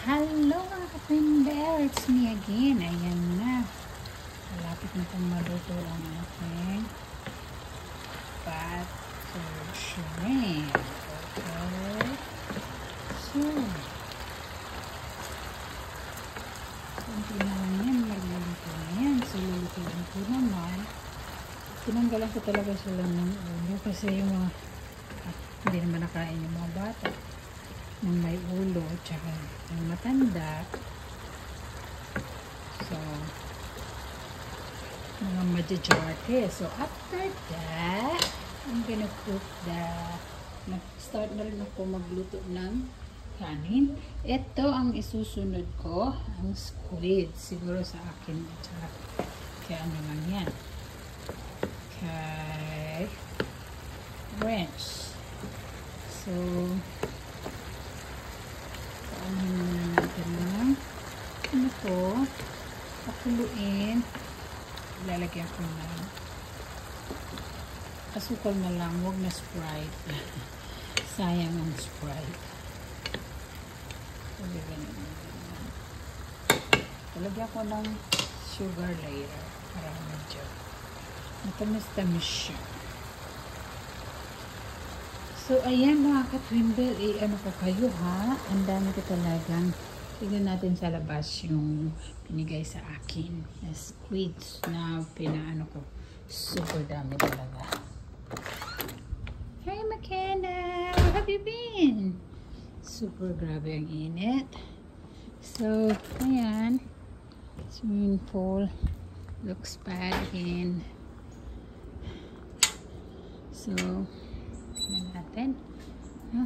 Hello mga ka-Twinbell, it's me again. Ayan na. Malapit na pong maluto ang aking butter shrimp. Okay. So, kunti na lang yan. Magluluto na yan. So, lulutuin ko naman. Tinanggalan ko talaga sila ng ulo kasi yung mga hindi naman nakain yung mga bata ng may ulo tsaka ng matanda. So, mga majority. So, after that, I'm gonna cook start na rin ako magluto ng kanin. Ito ang isusunod ko, ang squid. Siguro sa akin. Tsaka, kaya ano lang yan. Kay French. So, paanin muna natin ng ano to, pakuluin. Lalagyan ko ng asukal na lang, huwag na Sprite. Sayang ang Sprite. Lalagyan ko ng sugar later para medyo matamis-tamis siya. So, ayan mga ka-Twinbell, ano ko kayo ha? Ang dami ko talagang, tignan natin sa labas yung pinigay sa akin na squids na pinaano ko. Super dami talaga. Hey McKenna! Where have you been? Super grabe ang init. So, ayan. Swimming pool. Looks bad again. So, tingnan natin. Huh?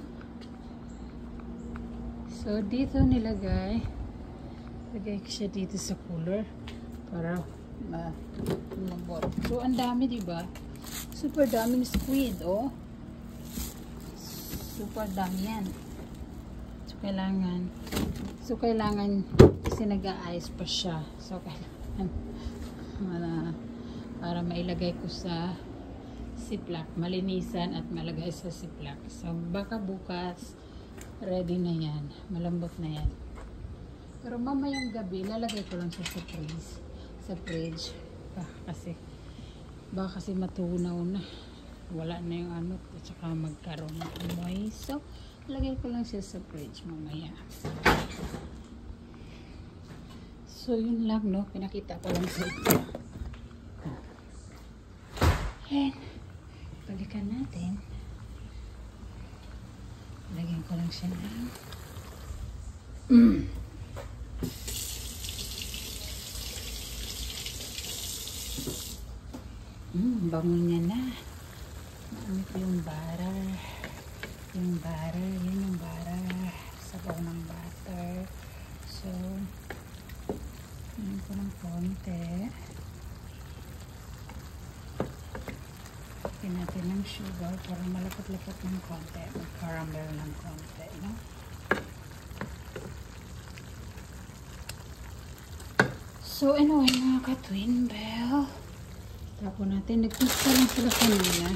So, dito nilagay. Lagay ko siya dito sa cooler para lumambot. So, ang dami, diba? Super daming squid, oh. Super dami yan. So, kailangan kasi nag-a-ice pa siya. So, kailangan para mailagay ko sa Ziploc, malinisan at malagay sa Ziploc. So, baka bukas, ready na yan. Malambot na yan. Pero mamayang gabi, lalagay ko lang siya sa fridge. Baka kasi matunaw na. Wala na yung ano, at saka magkaroon ng amoy. So, lagay ko lang siya sa fridge mamaya. So, yun lang, no? Pinakita ko lang sa ito. And, balikan natin. Lagyan ko lang siya ng bango niya na. Maano ko yung butter. Yun yung butter. Sabaw ng butter. So, yun ko ng konti. Lagyan natin ng sugar para malapot-lapot ng konti. Mag-caramel ng konti, no? So, anyway, mga ka-Twinbell, tapos natin, nag-pista lang sila kanina.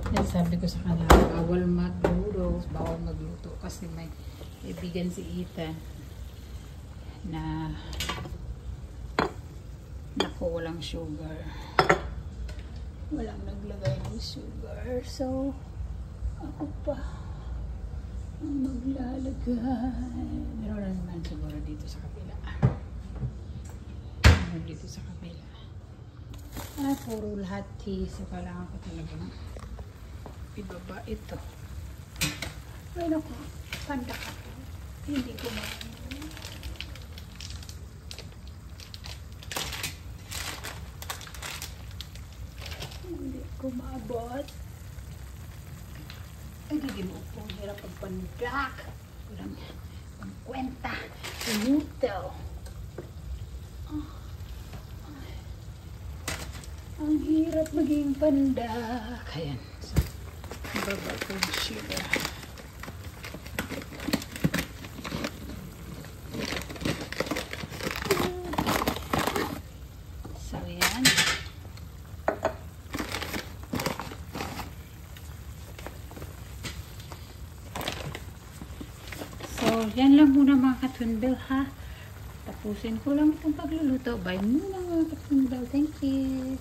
Yan, sabi ko sa kanila, bawal magluto kasi may ibigan si Ethan na naku, walang sugar. Walang naglagay ng sugar. So, ako pa ang maglalagay. Meron na naman siguro dito sa kabila. Dito sa kabila. Puro lahat tea. So, kailangan ko talagang ibaba ito. Ay, naku. Panda ka. Hindi ko maabot. Ay, hindi mo po. Hirap pagpandak. Walang kwenta. Minuto. Ang hirap maging pandak. Ayan. So, baba ko yung sugar. So, ayan. yan lang muna mga katunbel ha. Tapusin ko lang itong pagluluto. Bye muna mga katunbel. Thank you.